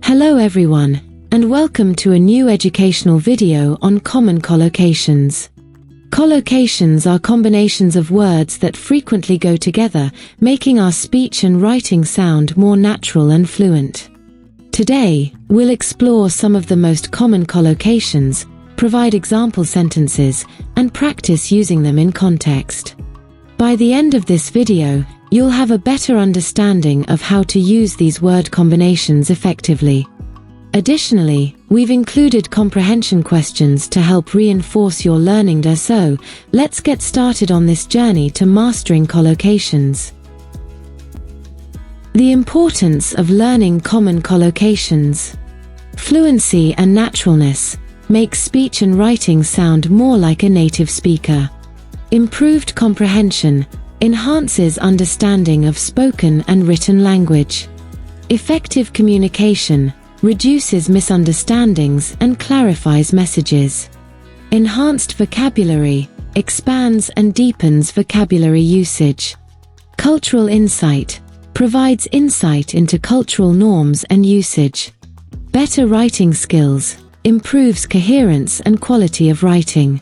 Hello everyone, and welcome to a new educational video on common collocations. Collocations are combinations of words that frequently go together, making our speech and writing sound more natural and fluent. Today, we'll explore some of the most common collocations, provide example sentences, and practice using them in context. By the end of this video, you'll have a better understanding of how to use these word combinations effectively. Additionally, we've included comprehension questions to help reinforce your learning. So, let's get started on this journey to mastering collocations. The importance of learning common collocations. Fluency and naturalness make speech and writing sound more like a native speaker. Improved comprehension enhances understanding of spoken and written language. Effective communication reduces misunderstandings and clarifies messages. Enhanced vocabulary expands and deepens vocabulary usage. Cultural insight provides insight into cultural norms and usage. Better writing skills improves coherence and quality of writing.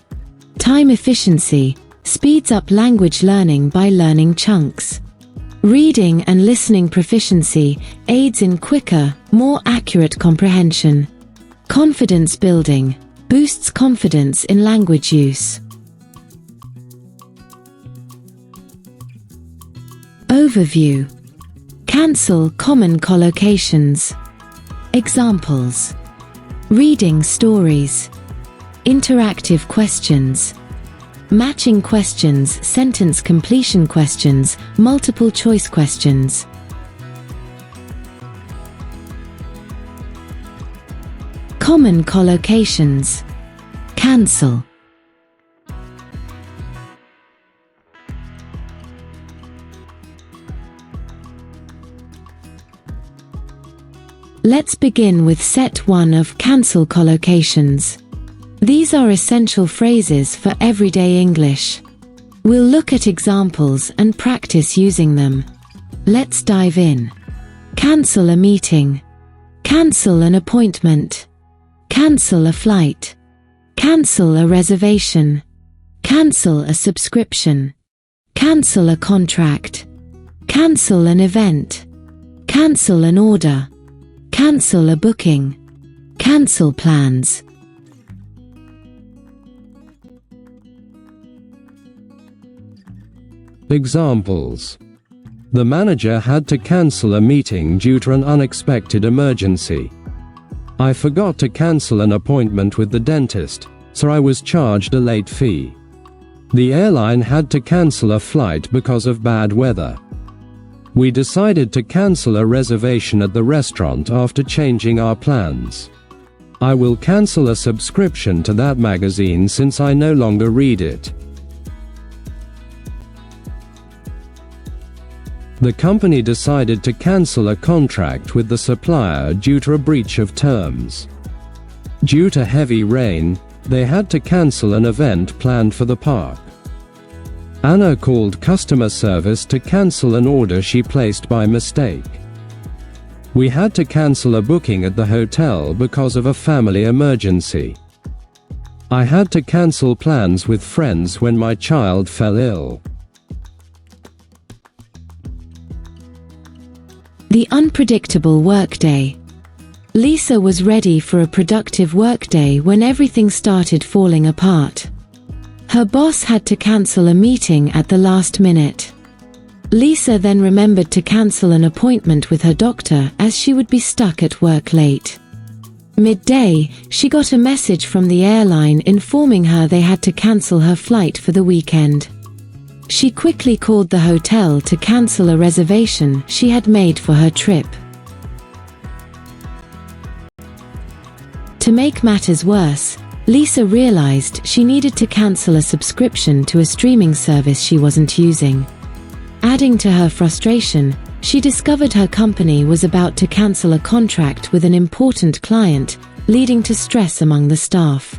Time efficiency speeds up language learning by learning chunks. Reading and listening proficiency aids in quicker, more accurate comprehension. Confidence building boosts confidence in language use. Overview. Cancel common collocations. Examples: reading stories, interactive questions, matching questions, sentence completion questions, multiple choice questions. Common collocations. Cancel. Let's begin with set 1 of cancel collocations. These are essential phrases for everyday English. We'll look at examples and practice using them. Let's dive in. Cancel a meeting. Cancel an appointment. Cancel a flight. Cancel a reservation. Cancel a subscription. Cancel a contract. Cancel an event. Cancel an order. Cancel a booking. Cancel plans. Examples: the manager had to cancel a meeting due to an unexpected emergency. I forgot to cancel an appointment with the dentist, so I was charged a late fee. The airline had to cancel a flight because of bad weather. We decided to cancel a reservation at the restaurant after changing our plans. I will cancel a subscription to that magazine since I no longer read it. The company decided to cancel a contract with the supplier due to a breach of terms. Due to heavy rain, they had to cancel an event planned for the park. Anna called customer service to cancel an order she placed by mistake. We had to cancel a booking at the hotel because of a family emergency. I had to cancel plans with friends when my child fell ill. The unpredictable workday. Lisa was ready for a productive workday when everything started falling apart. Her boss had to cancel a meeting at the last minute. Lisa then remembered to cancel an appointment with her doctor as she would be stuck at work late. Midday, she got a message from the airline informing her they had to cancel her flight for the weekend. She quickly called the hotel to cancel a reservation she had made for her trip. To make matters worse, Lisa realized she needed to cancel a subscription to a streaming service she wasn't using. Adding to her frustration, she discovered her company was about to cancel a contract with an important client, leading to stress among the staff.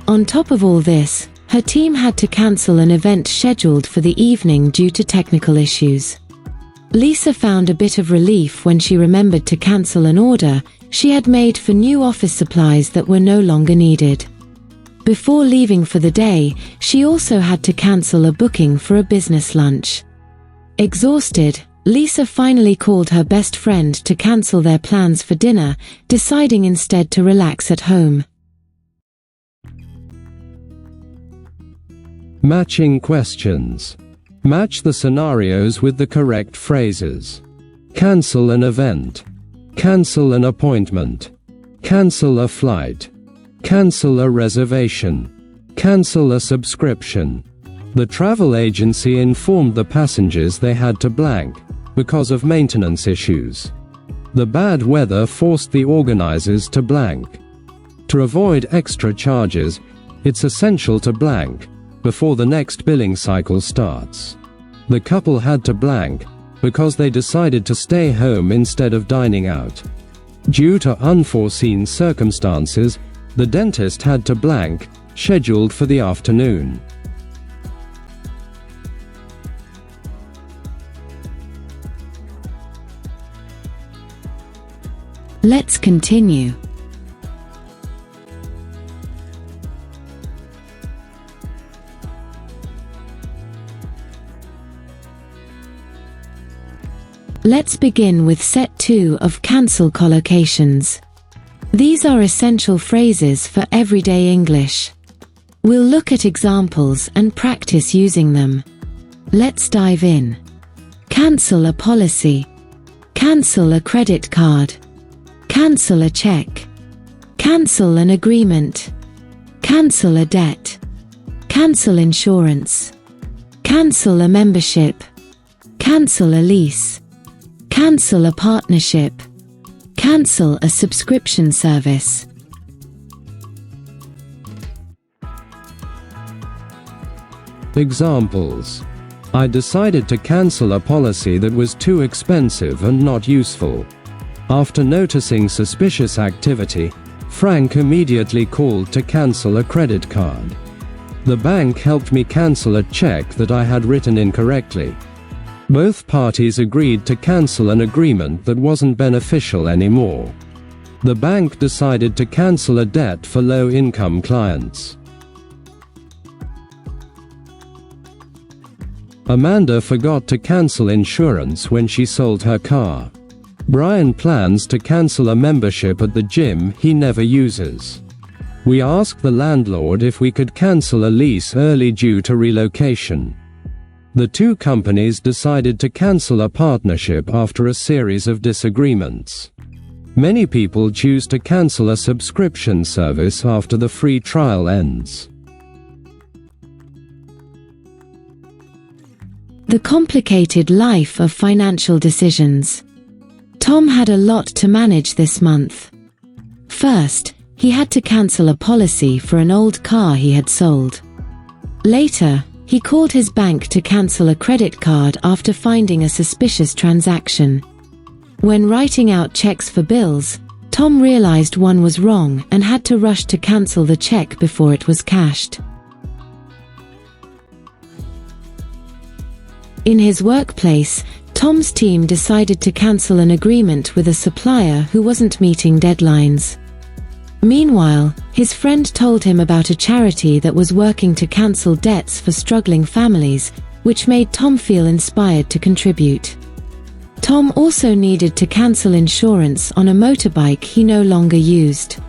On top of all this, her team had to cancel an event scheduled for the evening due to technical issues. Lisa found a bit of relief when she remembered to cancel an order she had made for new office supplies that were no longer needed. Before leaving for the day, she also had to cancel a booking for a business lunch. Exhausted, Lisa finally called her best friend to cancel their plans for dinner, deciding instead to relax at home. Matching questions. Match the scenarios with the correct phrases. Cancel an event. Cancel an appointment. Cancel a flight. Cancel a reservation. Cancel a subscription. The travel agency informed the passengers they had to blank because of maintenance issues. The bad weather forced the organizers to blank. To avoid extra charges, it's essential to blank before the next billing cycle starts. The couple had to blank because they decided to stay home instead of dining out. Due to unforeseen circumstances, the dentist had to blank, scheduled for the afternoon. Let's continue. Let's begin with set 2 of cancel collocations. These are essential phrases for everyday English. We'll look at examples and practice using them. Let's dive in. Cancel a policy. Cancel a credit card. Cancel a check. Cancel an agreement. Cancel a debt. Cancel insurance. Cancel a membership. Cancel a lease. Cancel a partnership. Cancel a subscription service. Examples. I decided to cancel a policy that was too expensive and not useful. After noticing suspicious activity, Frank immediately called to cancel a credit card. The bank helped me cancel a check that I had written incorrectly. Both parties agreed to cancel an agreement that wasn't beneficial anymore. The bank decided to cancel a debt for low-income clients. Amanda forgot to cancel insurance when she sold her car. Brian plans to cancel a membership at the gym he never uses. We asked the landlord if we could cancel a lease early due to relocation. The two companies decided to cancel a partnership after a series of disagreements. Many people choose to cancel a subscription service after the free trial ends. The complicated life of financial decisions. Tom had a lot to manage this month. First, he had to cancel a policy for an old car he had sold. Later, he called his bank to cancel a credit card after finding a suspicious transaction. When writing out checks for bills, Tom realized one was wrong and had to rush to cancel the check before it was cashed. In his workplace, Tom's team decided to cancel an agreement with a supplier who wasn't meeting deadlines. Meanwhile, his friend told him about a charity that was working to cancel debts for struggling families, which made Tom feel inspired to contribute. Tom also needed to cancel insurance on a motorbike he no longer used.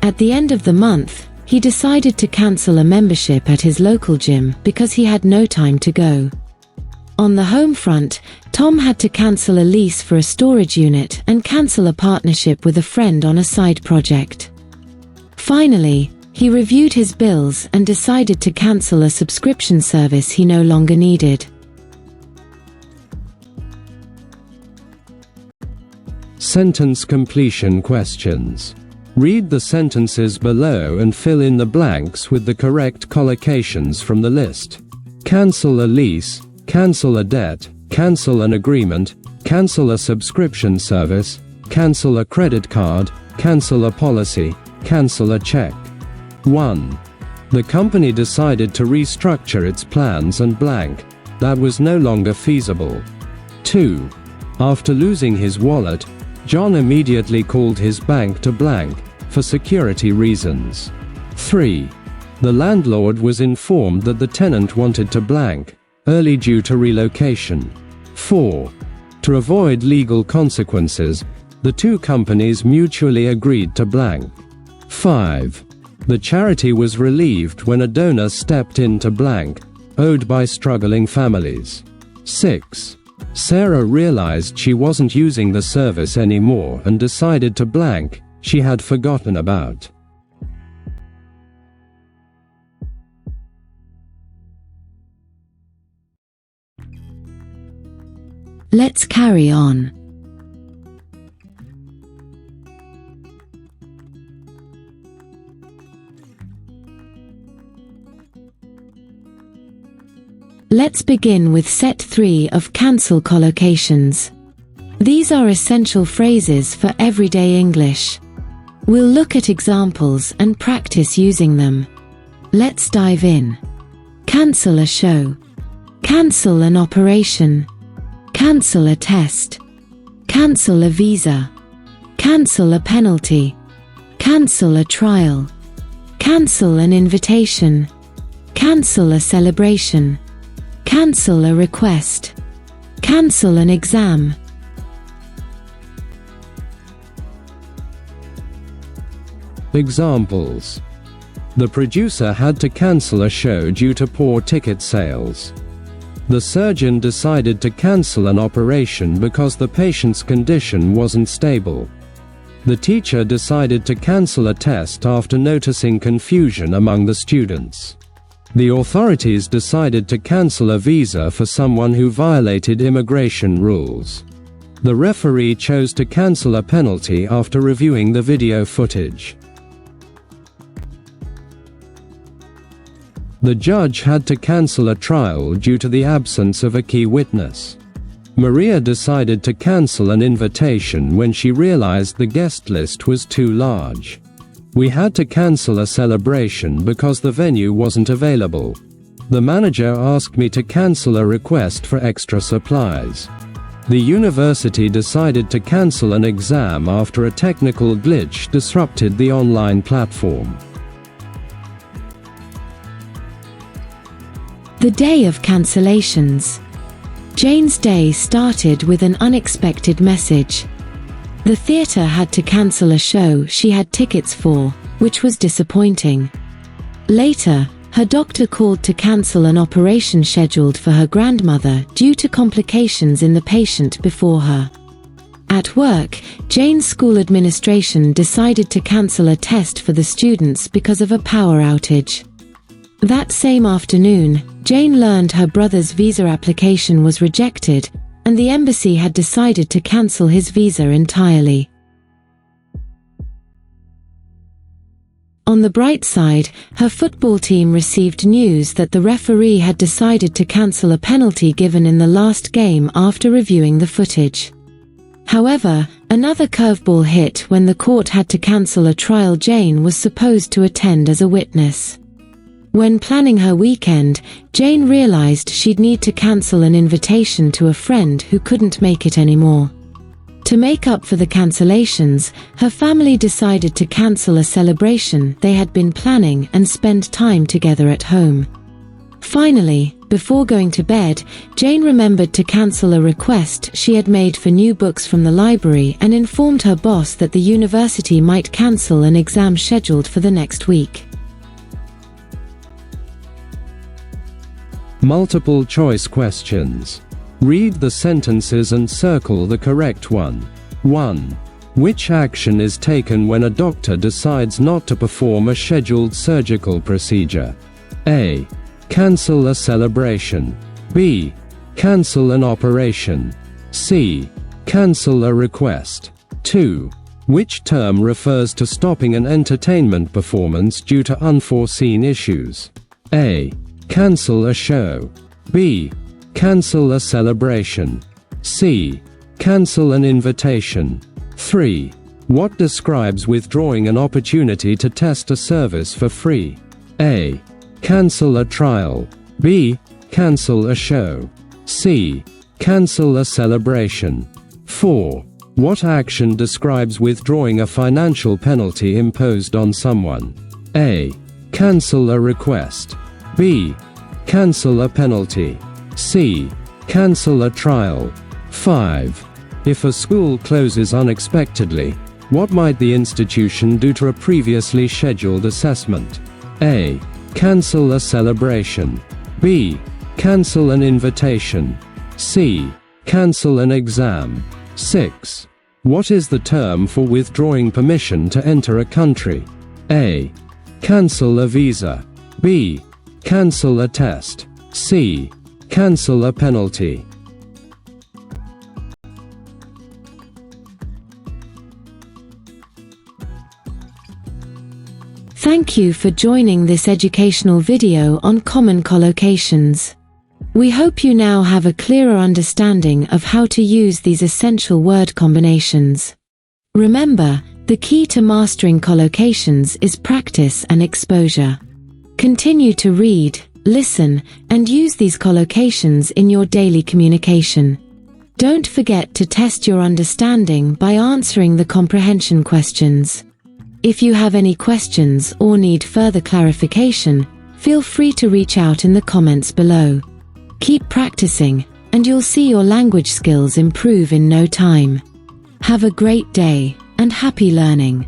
At the end of the month, he decided to cancel a membership at his local gym because he had no time to go. On the home front, Tom had to cancel a lease for a storage unit and cancel a partnership with a friend on a side project. Finally, he reviewed his bills and decided to cancel a subscription service he no longer needed. Sentence completion questions. Read the sentences below and fill in the blanks with the correct collocations from the list. Cancel a lease. Cancel a debt, cancel an agreement, cancel a subscription service, cancel a credit card, cancel a policy, cancel a check. 1. The company decided to restructure its plans and blank. That was no longer feasible. 2. After losing his wallet, John immediately called his bank to blank, for security reasons. 3. The landlord was informed that the tenant wanted to blank, early due to relocation. 4. To avoid legal consequences, the two companies mutually agreed to blank. 5. The charity was relieved when a donor stepped in to blank, owed by struggling families. 6. Sarah realized she wasn't using the service anymore and decided to blank she had forgotten about. Let's carry on. Let's begin with set 3 of cancel collocations. These are essential phrases for everyday English. We'll look at examples and practice using them. Let's dive in. Cancel a show. Cancel an operation. Cancel a test. Cancel a visa. Cancel a penalty. Cancel a trial. Cancel an invitation. Cancel a celebration. Cancel a request. Cancel an exam. Examples. The producer had to cancel a show due to poor ticket sales. The surgeon decided to cancel an operation because the patient's condition wasn't stable. The teacher decided to cancel a test after noticing confusion among the students. The authorities decided to cancel a visa for someone who violated immigration rules. The referee chose to cancel a penalty after reviewing the video footage. The judge had to cancel a trial due to the absence of a key witness. Maria decided to cancel an invitation when she realized the guest list was too large. We had to cancel a celebration because the venue wasn't available. The manager asked me to cancel a request for extra supplies. The university decided to cancel an exam after a technical glitch disrupted the online platform. The day of cancellations. Jane's day started with an unexpected message. The theatre had to cancel a show she had tickets for, which was disappointing. Later, her doctor called to cancel an operation scheduled for her grandmother due to complications in the patient before her. At work, Jane's school administration decided to cancel a test for the students because of a power outage. That same afternoon, Jane learned her brother's visa application was rejected, and the embassy had decided to cancel his visa entirely. On the bright side, her football team received news that the referee had decided to cancel a penalty given in the last game after reviewing the footage. However, another curveball hit when the court had to cancel a trial Jane was supposed to attend as a witness. When planning her weekend, Jane realized she'd need to cancel an invitation to a friend who couldn't make it anymore. To make up for the cancellations, her family decided to cancel a celebration they had been planning and spend time together at home. Finally, before going to bed, Jane remembered to cancel a request she had made for new books from the library and informed her boss that the university might cancel an exam scheduled for the next week. Multiple choice questions. Read the sentences and circle the correct one. 1. Which action is taken when a doctor decides not to perform a scheduled surgical procedure? A. Cancel a celebration. B. Cancel an operation. C. Cancel a request. 2. Which term refers to stopping an entertainment performance due to unforeseen issues? A. Cancel a show. B. Cancel a celebration. C. Cancel an invitation. 3. What describes withdrawing an opportunity to test a service for free? A. Cancel a trial. B. Cancel a show. C. Cancel a celebration. 4. What action describes withdrawing a financial penalty imposed on someone? A. Cancel a request. B. Cancel a penalty. C. Cancel a trial. 5. If a school closes unexpectedly, what might the institution do to a previously scheduled assessment? A. Cancel a celebration. B. Cancel an invitation. C. Cancel an exam. 6. What is the term for withdrawing permission to enter a country? A. Cancel a visa. B. Cancel a test. C. Cancel a penalty. Thank you for joining this educational video on common collocations. We hope you now have a clearer understanding of how to use these essential word combinations. Remember, the key to mastering collocations is practice and exposure. Continue to read, listen, and use these collocations in your daily communication. Don't forget to test your understanding by answering the comprehension questions. If you have any questions or need further clarification, feel free to reach out in the comments below. Keep practicing, and you'll see your language skills improve in no time. Have a great day, and happy learning!